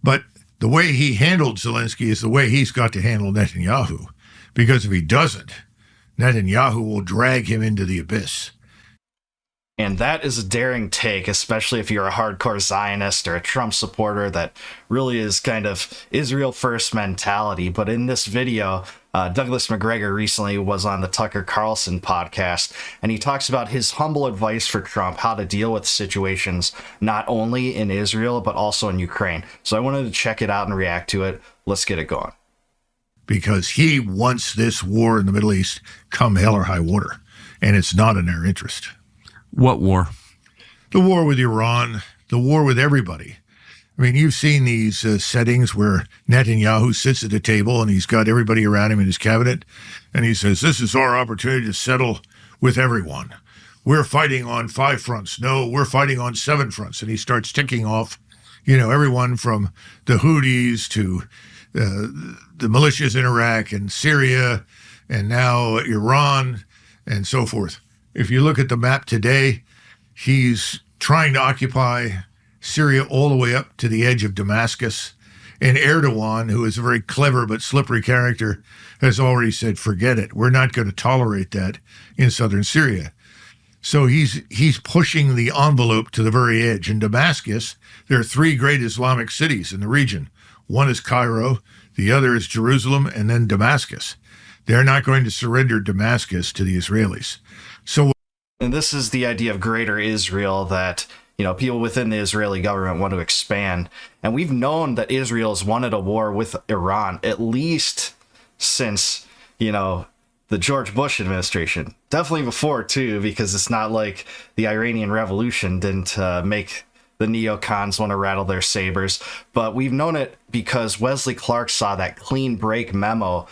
But the way he handled Zelensky is the way he's got to handle Netanyahu, because if he doesn't, Netanyahu will drag him into the abyss. And that is a daring take, especially if you're a hardcore Zionist or a Trump supporter that really is kind of Israel first mentality. But in this video, Douglas Macgregor recently was on the Tucker Carlson podcast, and he talks about his humble advice for Trump, how to deal with situations not only in Israel, but also in Ukraine. So I wanted to check it out and react to it. Let's get it going. Because he wants this war in the Middle East come hell or high water, and it's not in their interest. What war? The war with Iran, the war with everybody. I mean, you've seen these settings where Netanyahu sits at a table and he's got everybody around him in his cabinet, and he says, this is our opportunity to settle with everyone. We're fighting on 5 fronts. No, we're fighting on 7 fronts. And he starts ticking off, everyone from the Houthis to the militias in Iraq and Syria and now Iran and so forth. If you look at the map today, he's trying to occupy Syria all the way up to the edge of Damascus. And Erdogan, who is a very clever but slippery character, has already said, forget it. We're not going to tolerate that in southern Syria. So he's pushing the envelope to the very edge. In Damascus, there are 3 great Islamic cities in the region. One is Cairo, the other is Jerusalem, and then Damascus. They're not going to surrender Damascus to the Israelis. And this is the idea of greater Israel that, people within the Israeli government want to expand. And we've known that Israel has wanted a war with Iran, at least since, the George Bush administration. Definitely before, too, because it's not like the Iranian Revolution didn't make the neocons want to rattle their sabers. But we've known it because Wesley Clark saw that clean break memo,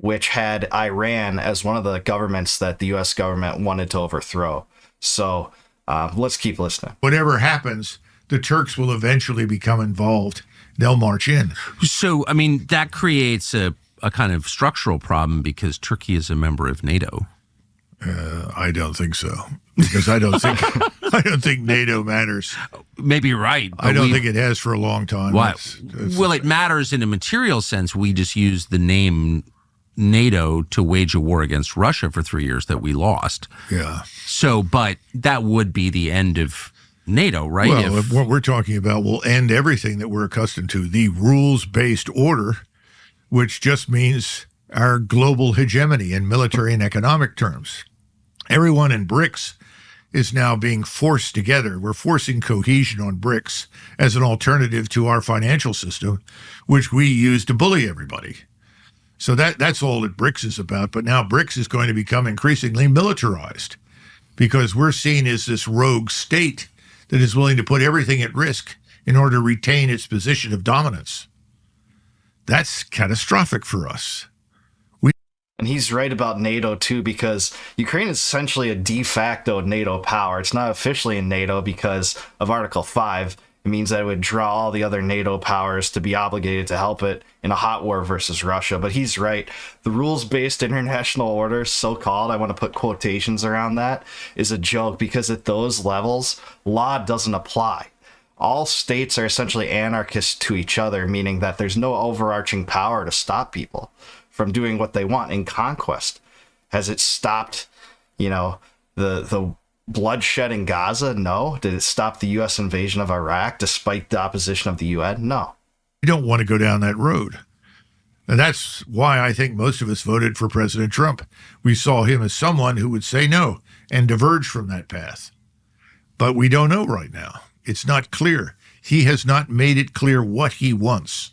which had Iran as one of the governments that the U.S. government wanted to overthrow. So let's keep listening. Whatever happens, the Turks will eventually become involved. They'll march in. So, I mean, that creates a kind of structural problem because Turkey is a member of NATO. I don't think so, because I don't think NATO matters. Maybe you're right. I don't think it has for a long time. Well, it matters in a material sense. We just use the name NATO to wage a war against Russia for 3 years that we lost. Yeah. So, but that would be the end of NATO, right? Well, what we're talking about will end everything that we're accustomed to, the rules-based order, which just means our global hegemony in military and economic terms. Everyone in BRICS is now being forced together. We're forcing cohesion on BRICS as an alternative to our financial system, which we use to bully everybody. So that's all that BRICS is about. But now BRICS is going to become increasingly militarized because we're seen as this rogue state that is willing to put everything at risk in order to retain its position of dominance. That's catastrophic for us. And he's right about NATO, too, because Ukraine is essentially a de facto NATO power. It's not officially in NATO because of Article 5. It means that it would draw all the other NATO powers to be obligated to help it in a hot war versus Russia. But he's right. The rules-based international order, so-called, I want to put quotations around that, is a joke because at those levels, law doesn't apply. All states are essentially anarchists to each other, meaning that there's no overarching power to stop people from doing what they want in conquest. Has it stopped, the bloodshed in Gaza? No. Did it stop the U.S. invasion of Iraq despite the opposition of the UN? No. We don't want to go down that road. And that's why I think most of us voted for President Trump. We saw him as someone who would say no and diverge from that path. But we don't know right now. It's not clear. He has not made it clear what he wants.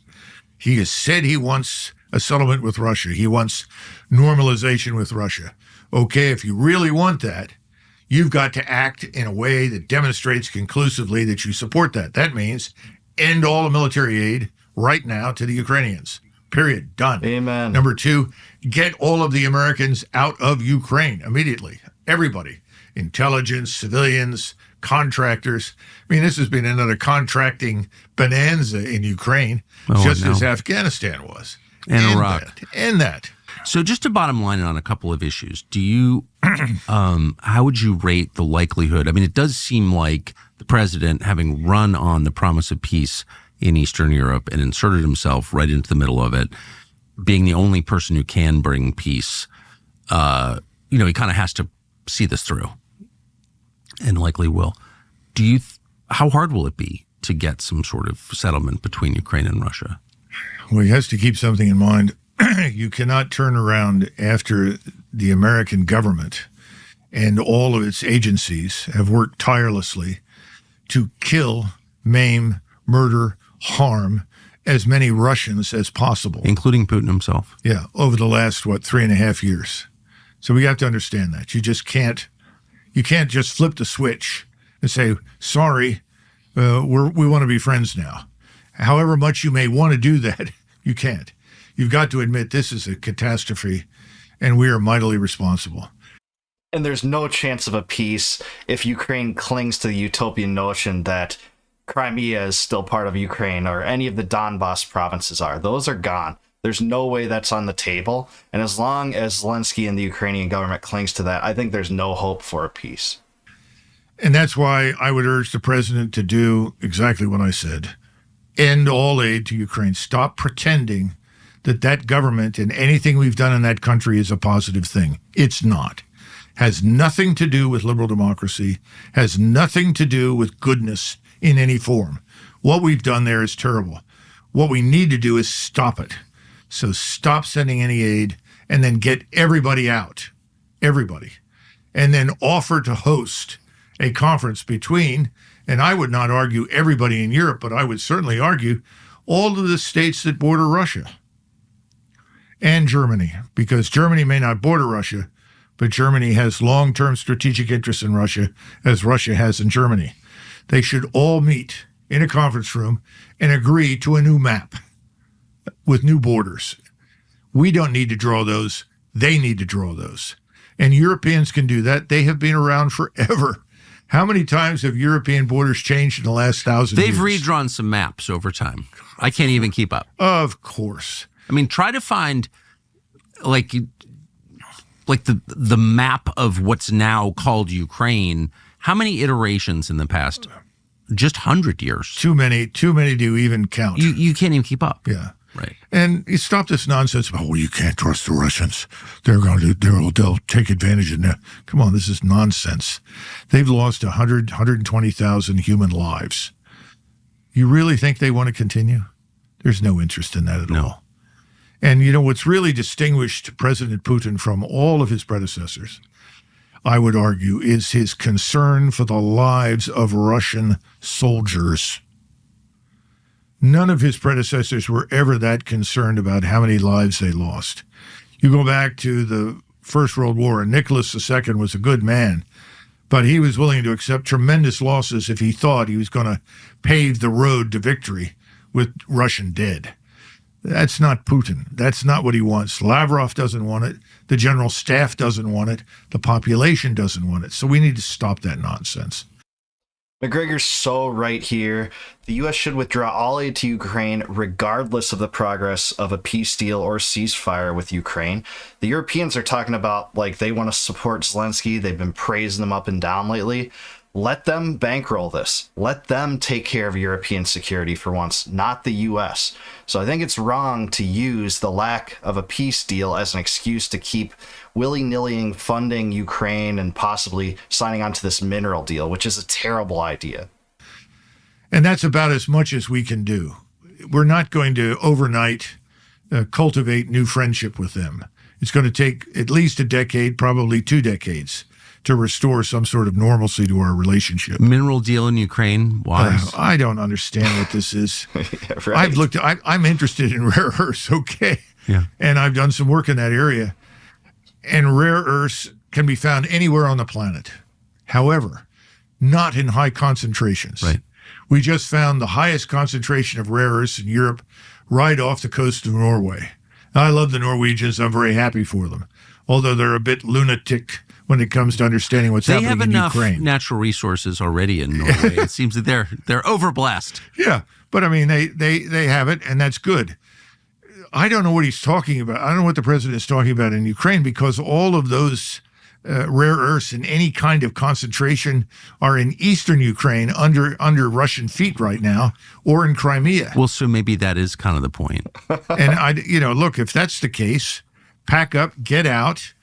He has said he wants a settlement with Russia. He wants normalization with Russia. Okay, if you really want that, you've got to act in a way that demonstrates conclusively that you support that. That means end all the military aid right now to the Ukrainians. Period. Done. Amen. Number 2, get all of the Americans out of Ukraine immediately. Everybody. Intelligence, civilians, contractors. I mean, this has been another contracting bonanza in Ukraine, just as Afghanistan was. And Iraq. End that. So just to bottom line on a couple of issues, do you, how would you rate the likelihood? I mean, it does seem like the president, having run on the promise of peace, in Eastern Europe and inserted himself right into the middle of it, being the only person who can bring peace. He kind of has to see this through, and likely will. How hard will it be to get some sort of settlement between Ukraine and Russia? Well, he has to keep something in mind. You cannot turn around after the American government and all of its agencies have worked tirelessly to kill, maim, murder, harm as many Russians as possible. Including Putin himself. Yeah, over the last, 3.5 years. So we have to understand that. You can't just flip the switch and say, sorry, we want to be friends now. However much you may want to do that, you can't. You've got to admit this is a catastrophe, and we are mightily responsible. And there's no chance of a peace if Ukraine clings to the utopian notion that Crimea is still part of Ukraine or any of the Donbass provinces are. Those are gone. There's no way that's on the table. And as long as Zelensky and the Ukrainian government clings to that, I think there's no hope for a peace. And that's why I would urge the president to do exactly what I said. End all aid to Ukraine. Stop pretending that government and anything we've done in that country is a positive thing. It's not. Has nothing to do with liberal democracy, has nothing to do with goodness in any form. What we've done there is terrible. What we need to do is stop it. So stop sending any aid and then get everybody out, everybody, and then offer to host a conference between, and I would not argue everybody in Europe, but I would certainly argue all of the states that border Russia and Germany, because Germany may not border Russia, but Germany has long-term strategic interests in Russia, as Russia has in Germany. They should all meet in a conference room and agree to a new map with new borders. We don't need to draw those. They need to draw those. And Europeans can do that. They have been around forever. How many times have European borders changed in the last 1,000 years? They've redrawn some maps over time. I can't even keep up. Of course. I mean, try to find like the map of what's now called Ukraine. How many iterations in the past? Just 100 years. Too many to even count. You can't even keep up. Yeah. Right. And you stop this nonsense about, well, you can't trust the Russians. They'll take advantage of that. Come on, this is nonsense. They've lost 120,000 human lives. You really think they want to continue? There's no interest in that at all. And you know what's really distinguished President Putin from all of his predecessors, I would argue, is his concern for the lives of Russian soldiers. None of his predecessors were ever that concerned about how many lives they lost. You go back to the First World War, and Nicholas II was a good man, but he was willing to accept tremendous losses if he thought he was going to pave the road to victory with Russian dead. That's not Putin. That's not what he wants. Lavrov doesn't want it. The general staff doesn't want it. The population doesn't want it. So we need to stop that nonsense. Macgregor's so right here. The U.S. should withdraw all aid to Ukraine regardless of the progress of a peace deal or ceasefire with Ukraine. The Europeans are talking about like they want to support Zelensky. They've been praising him up and down lately. Let them bankroll this. Let them take care of European security for once, not the U.S. So I think it's wrong to use the lack of a peace deal as an excuse to keep willy-nilly funding Ukraine and possibly signing on to this mineral deal, which is a terrible idea. And that's about as much as we can do. We're not going to overnight cultivate new friendship with them. It's going to take at least a decade, probably 2 decades, to restore some sort of normalcy to our relationship. Mineral deal in Ukraine? Why? I don't understand what this is. Yeah, right. I'm interested in rare earths, okay? Yeah. And I've done some work in that area. And rare earths can be found anywhere on the planet. However, not in high concentrations. Right. We just found the highest concentration of rare earths in Europe right off the coast of Norway. I love the Norwegians. I'm very happy for them, although they're a bit lunatic when it comes to understanding what's happening in Ukraine. They have enough natural resources already in Norway. It seems that they're overblessed. Yeah, but I mean, they have it, and that's good. I don't know what he's talking about. I don't know what the president is talking about in Ukraine, because all of those rare earths in any kind of concentration are in eastern Ukraine under Russian feet right now, or in Crimea. Well, so maybe that is kind of the point. And look, if that's the case, pack up, get out,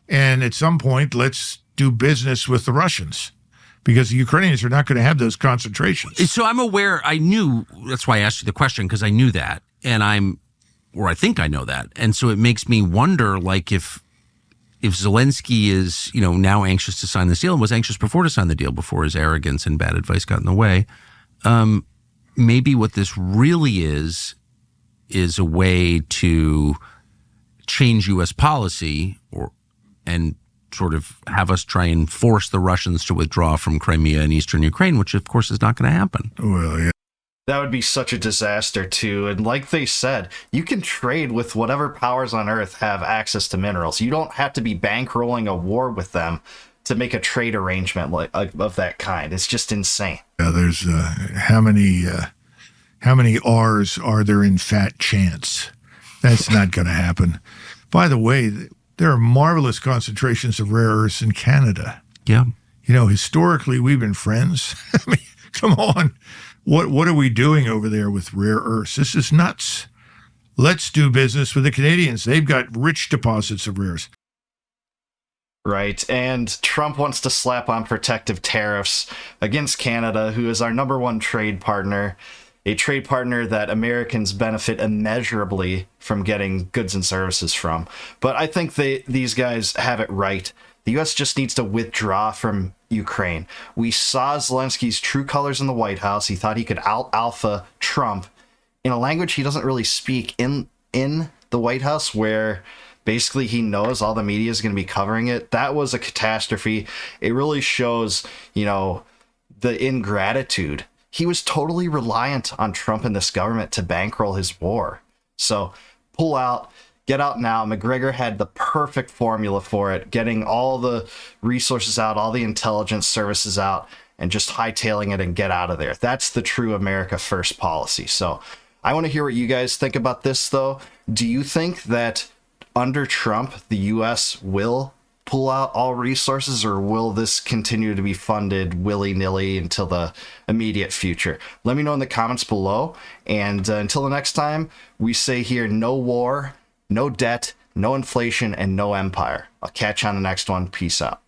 and at some point, let's do business with the Russians, because the Ukrainians are not going to have those concentrations. So I'm aware. I knew, that's why I asked you the question, because I knew that, and I think I know that, and so it makes me wonder, like, if Zelensky is, now anxious to sign this deal and was anxious before to sign the deal before his arrogance and bad advice got in the way, maybe what this really is a way to change U.S. policy and sort of have us try and force the Russians to withdraw from Crimea and eastern Ukraine, which of course is not going to happen. Well, yeah. That would be such a disaster, too. And like they said, you can trade with whatever powers on Earth have access to minerals. You don't have to be bankrolling a war with them to make a trade arrangement of that kind. It's just insane. Yeah, there's how many R's are there in fat chance? That's not going to happen. By the way, there are marvelous concentrations of rare earths in Canada. Yeah. Historically, we've been friends. I mean, come on. What are we doing over there with rare earths? This is nuts. Let's do business with the Canadians. They've got rich deposits of rare earths. Right, and Trump wants to slap on protective tariffs against Canada, who is our number one trade partner, a trade partner that Americans benefit immeasurably from getting goods and services from. But I think these guys have it right. The U.S. just needs to withdraw from Ukraine. We saw Zelensky's true colors in the White House. He thought he could out-alpha Trump in a language he doesn't really speak in the White House, where basically he knows all the media is going to be covering it. That was a catastrophe. It really shows, the ingratitude. He was totally reliant on Trump and this government to bankroll his war. So pull out. Get out now. Macgregor had the perfect formula for it, getting all the resources out, all the intelligence services out, and just hightailing it and get out of there. That's the true America First policy. So I want to hear what you guys think about this, though. Do you think that under Trump, the U.S. will pull out all resources, or will this continue to be funded willy-nilly until the immediate future? Let me know in the comments below. And until the next time, we say here, no war, no debt, no inflation, and no empire. I'll catch you on the next one. Peace out.